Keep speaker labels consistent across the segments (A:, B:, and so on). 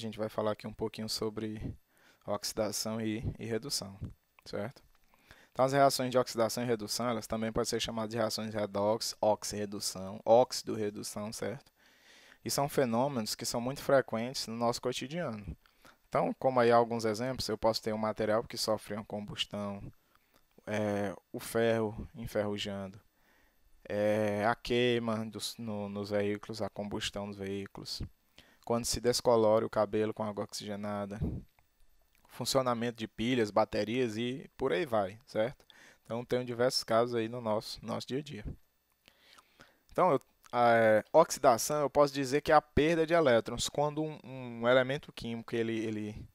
A: gente vai falar aqui um pouquinho sobre oxidação e redução, certo? Então, as reações de oxidação e redução, elas também podem ser chamadas de reações redox, oxirredução, óxido-redução, certo? E são fenômenos que são muito frequentes no nosso cotidiano. Então, como aí alguns exemplos, eu posso ter um material que sofre uma combustão, o ferro enferrujando, a queima nos veículos, a combustão dos veículos, quando se descolore o cabelo com água oxigenada, funcionamento de pilhas, baterias e por aí vai, certo? Então, tem diversos casos aí no nosso dia a dia. Então, a oxidação, eu posso dizer que é a perda de elétrons, quando um elemento químico ele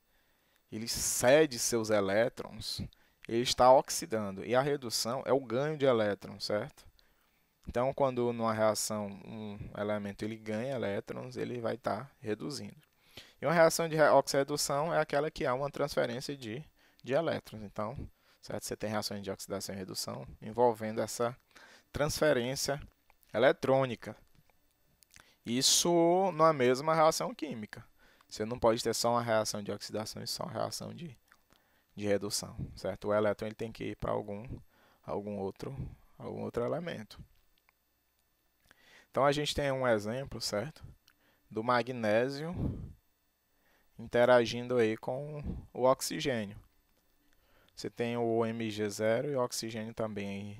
A: cede seus elétrons, ele está oxidando. E a redução é o ganho de elétrons, certo? Então, quando numa reação um elemento ele ganha elétrons, ele vai estar reduzindo. E uma reação de oxirredução é aquela que há uma transferência de elétrons. Então, certo? Você tem reações de oxidação e redução envolvendo essa transferência eletrônica. Isso numa mesma reação química. Você não pode ter só uma reação de oxidação e só uma reação de redução, certo? O elétron ele tem que ir para algum outro elemento. Então a gente tem um exemplo, certo? Do magnésio interagindo aí com o oxigênio. Você tem o Mg0 e o oxigênio também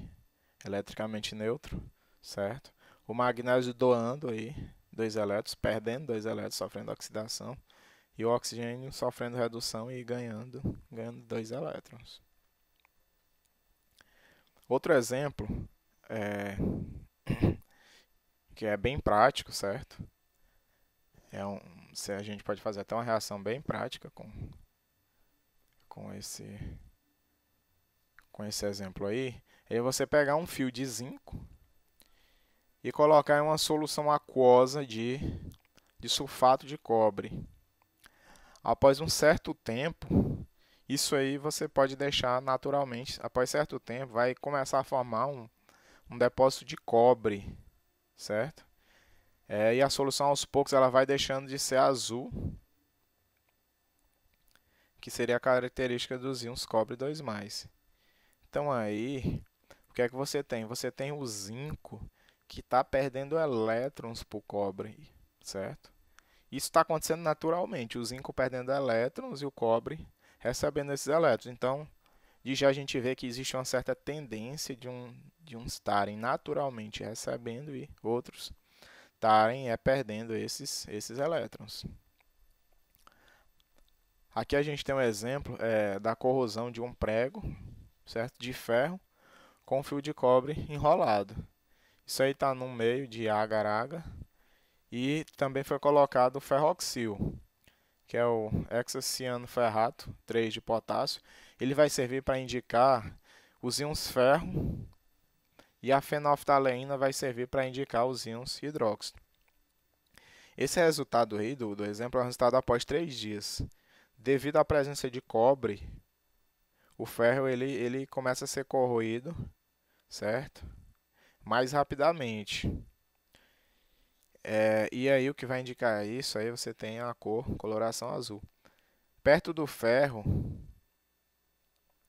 A: eletricamente neutro, certo? O magnésio doando aí dois elétrons, perdendo dois elétrons, sofrendo oxidação, e o oxigênio sofrendo redução e ganhando dois elétrons. Outro exemplo que é bem prático, certo? Se a gente pode fazer até uma reação bem prática com esse exemplo aí, é você pegar um fio de zinco e colocar em uma solução aquosa de sulfato de cobre. Após um certo tempo, isso aí você pode deixar naturalmente. Após certo tempo, vai começar a formar um depósito de cobre, certo? E a solução aos poucos ela vai deixando de ser azul, que seria a característica dos íons cobre 2+. Então aí, o que é que você tem? Você tem o zinco que está perdendo elétrons para o cobre, certo? Isso está acontecendo naturalmente, o zinco perdendo elétrons e o cobre recebendo esses elétrons. Então, de já a gente vê que existe uma certa tendência de uns estarem naturalmente recebendo e outros estarem perdendo esses elétrons. Aqui a gente tem um exemplo da corrosão de um prego, certo? De ferro com fio de cobre enrolado. Isso aí está no meio de agar-agar e também foi colocado o ferroxil, que é o hexacianoferrato 3 de potássio. Ele vai servir para indicar os íons ferro e a fenolftaleína vai servir para indicar os íons hidróxido. Esse resultado aí do exemplo é o resultado após 3 dias. Devido à presença de cobre, o ferro ele começa a ser corroído, certo? Mais rapidamente. E aí o que vai indicar isso, aí você tem a coloração azul. Perto do ferro,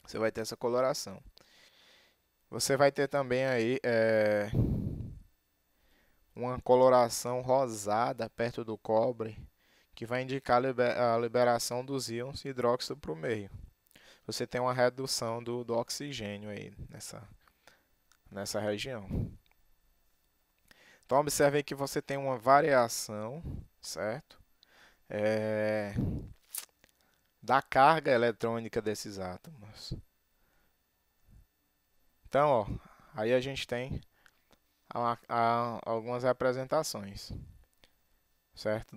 A: você vai ter essa coloração. Você vai ter também aí uma coloração rosada perto do cobre, que vai indicar a liberação dos íons hidróxido para o meio. Você tem uma redução do oxigênio aí nessa região. Então, observe aí que você tem uma variação, certo? Da carga eletrônica desses átomos. Então, ó, aí a gente tem algumas representações, certo?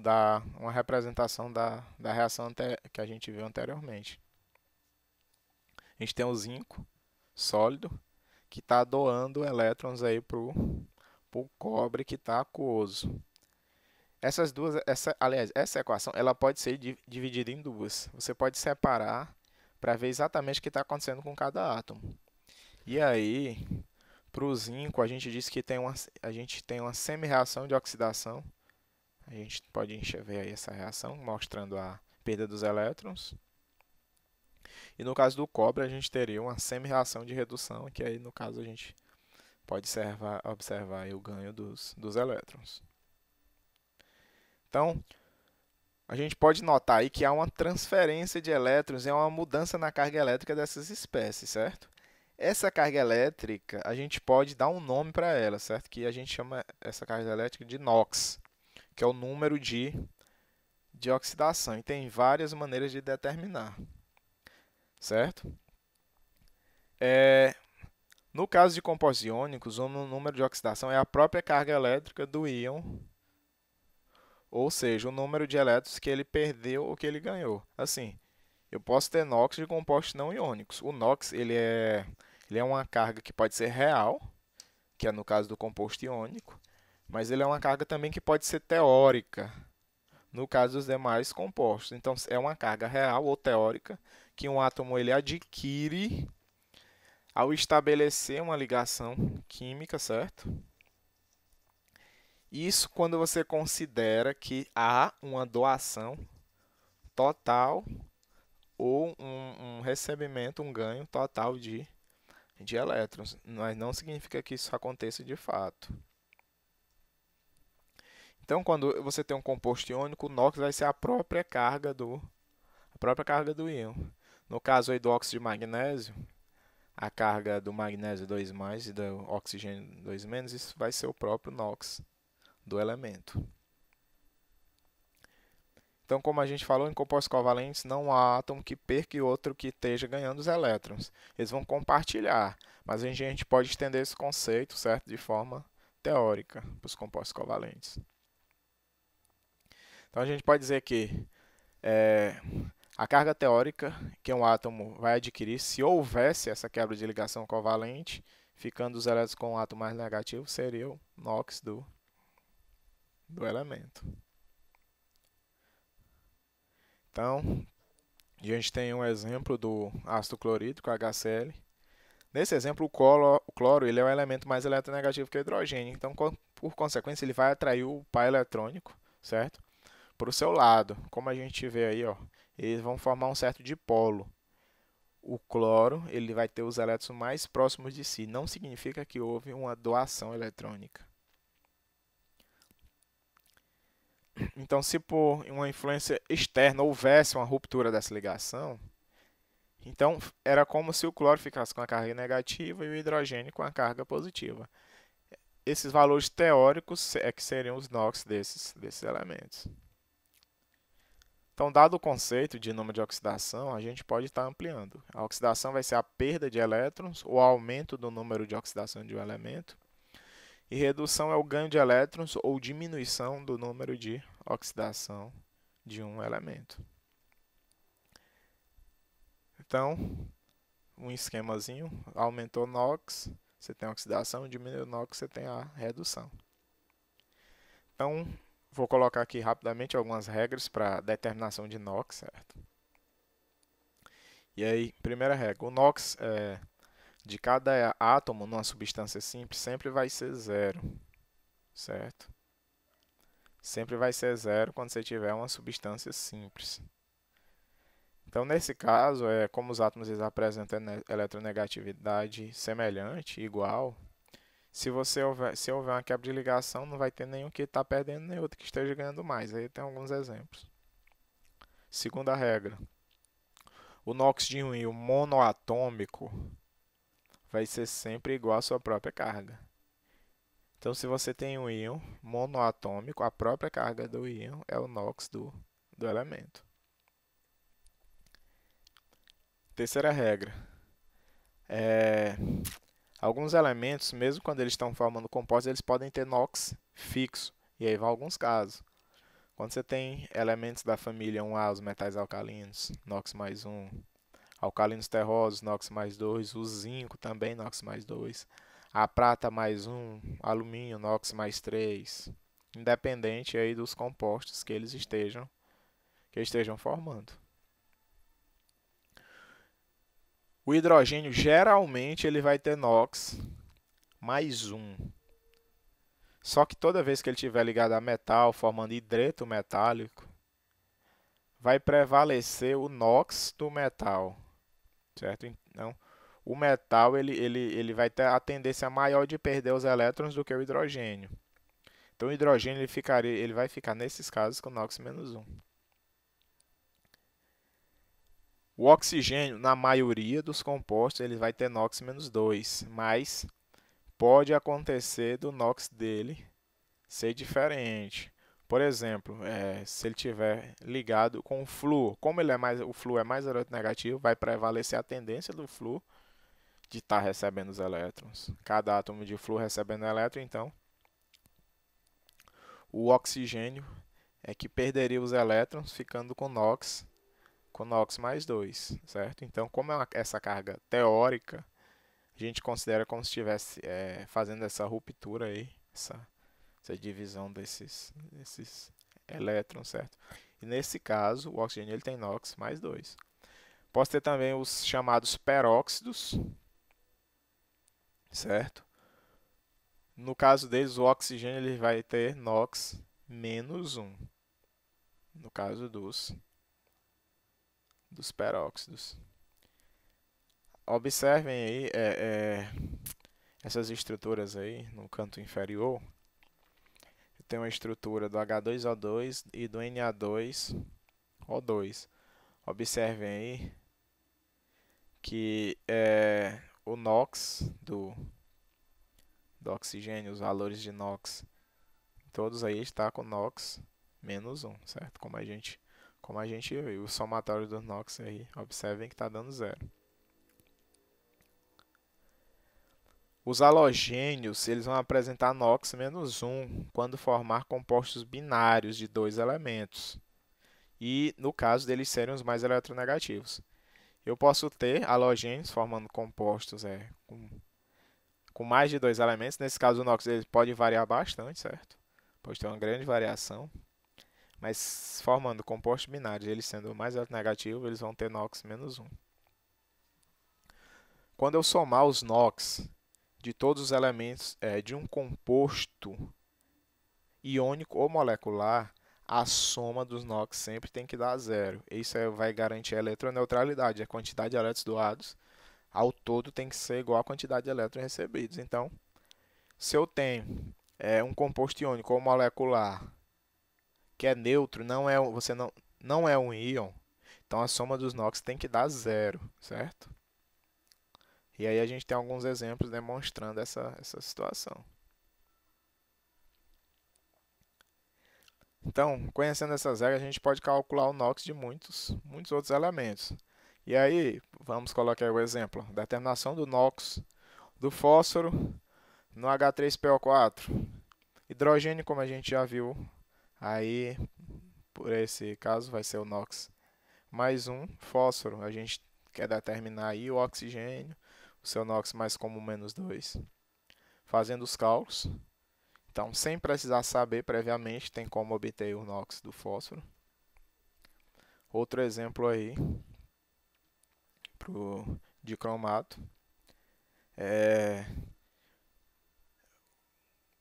A: Uma representação da reação que a gente viu anteriormente. A gente tem o zinco sólido, que está doando elétrons aí para o cobre que está aquoso. Aliás, essa equação ela pode ser dividida em duas. Você pode separar para ver exatamente o que está acontecendo com cada átomo. E aí, para o zinco, a gente diz que a gente tem uma semi-reação de oxidação, A gente pode ver aí essa reação, mostrando a perda dos elétrons. E no caso do cobre, a gente teria uma semi-reação de redução, que aí, no caso, a gente pode observar aí o ganho dos elétrons. Então, a gente pode notar aí que há uma transferência de elétrons, é uma mudança na carga elétrica dessas espécies, certo? Essa carga elétrica, a gente pode dar um nome para ela, certo? Que a gente chama essa carga elétrica de NOx, que é o número de oxidação. E tem várias maneiras de determinar, certo? No caso de compostos iônicos, o número de oxidação é a própria carga elétrica do íon, ou seja, o número de elétrons que ele perdeu ou que ele ganhou. Assim, eu posso ter NOx de compostos não iônicos. O NOx ele é uma carga que pode ser real, que é no caso do composto iônico, mas ele é uma carga também que pode ser teórica, no caso dos demais compostos. Então, é uma carga real ou teórica que um átomo ele adquire ao estabelecer uma ligação química, certo? Isso quando você considera que há uma doação total ou um recebimento, um ganho total de elétrons, mas não significa que isso aconteça de fato. Então, quando você tem um composto iônico, o NOx vai ser a própria carga do íon. No caso aí do óxido de magnésio, a carga do magnésio 2+, e do oxigênio 2-, isso vai ser o próprio NOx do elemento. Então, como a gente falou, em compostos covalentes não há átomo que perca e outro que esteja ganhando os elétrons. Eles vão compartilhar, mas a gente pode estender esse conceito, certo, de forma teórica para os compostos covalentes. Então, a gente pode dizer que a carga teórica que um átomo vai adquirir, se houvesse essa quebra de ligação covalente, ficando os elétrons com um átomo mais negativo, seria o NOx do elemento. Então, a gente tem um exemplo do ácido clorídrico, HCl. Nesse exemplo, o cloro ele é o elemento mais eletronegativo que o hidrogênio. Então, por consequência, ele vai atrair o par eletrônico, certo? Para o seu lado. Como a gente vê aí, ó, eles vão formar um certo dipolo. O cloro ele vai ter os elétrons mais próximos de si. Não significa que houve uma doação eletrônica. Então, se por uma influência externa houvesse uma ruptura dessa ligação, então era como se o cloro ficasse com a carga negativa e o hidrogênio com a carga positiva. Esses valores teóricos é que seriam os NOx desses elementos. Então, dado o conceito de número de oxidação, a gente pode estar ampliando. A oxidação vai ser a perda de elétrons ou aumento do número de oxidação de um elemento. E redução é o ganho de elétrons ou diminuição do número de oxidação de um elemento. Então, um esquemazinho, aumentou NOx, você tem a oxidação, diminuiu NOx, você tem a redução. Então, vou colocar aqui rapidamente algumas regras para determinação de NOx, certo? E aí, primeira regra, o NOx de cada átomo numa substância simples sempre vai ser zero, certo? Sempre vai ser zero quando você tiver uma substância simples. Então, nesse caso, como os átomos eles apresentam eletronegatividade semelhante, igual, se houver uma quebra de ligação, não vai ter nenhum que está perdendo, nem outro que esteja ganhando mais. Aí tem alguns exemplos. Segunda regra. O NOx de um íon monoatômico vai ser sempre igual à sua própria carga. Então, se você tem um íon monoatômico, a própria carga do íon é o NOx do elemento. Terceira regra. Alguns elementos, mesmo quando eles estão formando compostos, eles podem ter NOx fixo. E aí vai alguns casos. Quando você tem elementos da família 1A, os metais alcalinos, NOx mais 1. Alcalinos terrosos, NOx mais 2. O zinco também, NOx mais 2. A prata mais 1. Alumínio, NOx mais 3. Independente aí dos compostos que eles estejam formando. O hidrogênio, geralmente, ele vai ter NOx mais 1. Só que toda vez que ele estiver ligado a metal, formando hidreto metálico, vai prevalecer o NOx do metal, certo? Então, o metal ele vai ter a tendência maior de perder os elétrons do que o hidrogênio. Então, o hidrogênio ele vai ficar, nesses casos, com NOx menos 1. O oxigênio, na maioria dos compostos, ele vai ter NOx menos 2, mas pode acontecer do NOx dele ser diferente. Por exemplo, se ele tiver ligado com o flúor, como o flúor é mais eletronegativo, vai prevalecer a tendência do flúor de estar recebendo os elétrons. Cada átomo de flúor recebendo elétron, então o oxigênio é que perderia os elétrons, ficando com NOx mais 2, certo? Então, como é essa carga teórica, a gente considera como se estivesse fazendo essa ruptura aí, essa divisão desses elétrons, certo? E nesse caso, o oxigênio ele tem NOx mais 2. Posso ter também os chamados peróxidos, certo? No caso deles, o oxigênio ele vai ter NOx menos 1. No caso dos peróxidos. Observem aí essas estruturas aí no canto inferior. Tem uma estrutura do H2O2 e do Na2O2. Observem aí que o NOx do oxigênio, os valores de NOx, todos aí está com NOx menos 1, certo? Como a gente viu, o somatório dos NOx aí, observem que está dando 0. Os halogênios, eles vão apresentar NOx menos 1 quando formar compostos binários de 2 elementos. E no caso deles serem os mais eletronegativos. Eu posso ter halogênios formando compostos com mais de 2 elementos. Nesse caso, o NOx ele pode variar bastante, certo? Pode ter uma grande variação. Mas formando compostos binários, eles sendo mais eletronegativos, eles vão ter NOx menos 1. Quando eu somar os NOx de todos os elementos de um composto iônico ou molecular, a soma dos NOx sempre tem que dar 0. Isso vai garantir a eletroneutralidade. A quantidade de elétrons doados ao todo tem que ser igual à quantidade de elétrons recebidos. Então, se eu tenho um composto iônico ou molecular que é neutro, não é um íon, então a soma dos NOx tem que dar 0, certo? E aí a gente tem alguns exemplos demonstrando essa situação. Então, conhecendo essas regras, a gente pode calcular o NOx de muitos outros elementos. E aí, vamos colocar o exemplo. Determinação do NOx do fósforo no H3PO4. Hidrogênio, como a gente já viu, aí, por esse caso, vai ser o NOx mais 1. Fósforo, a gente quer determinar aí o oxigênio, o seu NOx mais comum menos 2. Fazendo os cálculos. Então, sem precisar saber previamente, tem como obter o NOx do fósforo. Outro exemplo aí, pro dicromato.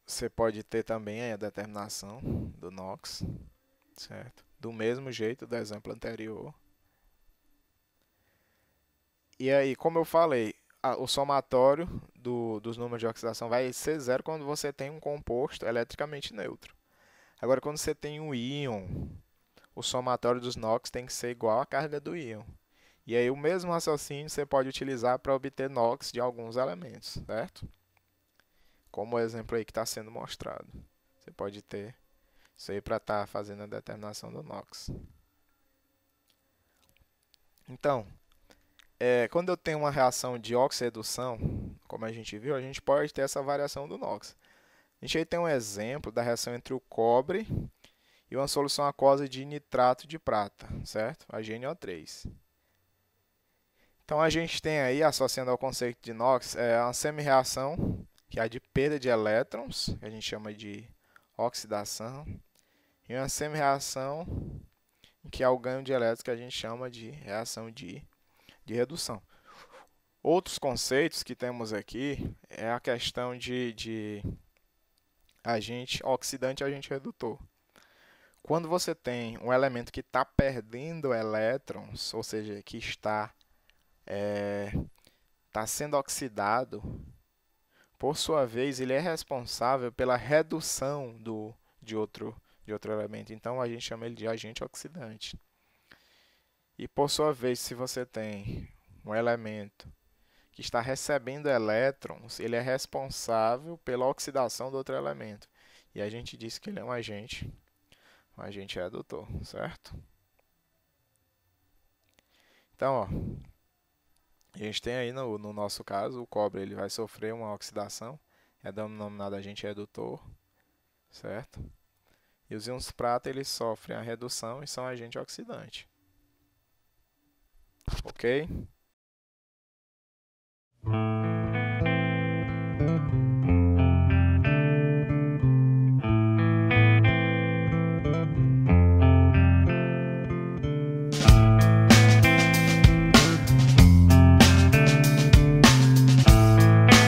A: Você pode ter também a determinação do NOx, certo? Do mesmo jeito do exemplo anterior. E aí, como eu falei, o somatório dos números de oxidação vai ser 0 quando você tem um composto eletricamente neutro. Agora, quando você tem um íon, o somatório dos NOx tem que ser igual à carga do íon. E aí, o mesmo raciocínio você pode utilizar para obter NOx de alguns elementos, certo? Como o exemplo aí que está sendo mostrado. Você pode ter isso aí para estar fazendo a determinação do NOx. Então, quando eu tenho uma reação de oxirredução, como a gente viu, a gente pode ter essa variação do NOx. A gente aí tem um exemplo da reação entre o cobre e uma solução aquosa de nitrato de prata, certo? AgNO3. Então, a gente tem aí, associando ao conceito de NOx, uma semi-reação, que é a de perda de elétrons, que a gente chama de oxidação, e uma semi-reação, que é o ganho de elétrons, que a gente chama de reação de redução. Outros conceitos que temos aqui é a questão de agente oxidante e agente redutor. Quando você tem um elemento que está perdendo elétrons, ou seja, que está sendo oxidado, por sua vez, ele é responsável pela redução de outro elemento. Então, a gente chama ele de agente oxidante. E, por sua vez, se você tem um elemento que está recebendo elétrons, ele é responsável pela oxidação do outro elemento. E a gente diz que ele é um agente redutor, certo? Então, ó, a gente tem aí no nosso caso, o cobre ele vai sofrer uma oxidação, é denominado agente redutor, certo? E os íons prata eles sofrem a redução e são agente oxidante. Ok?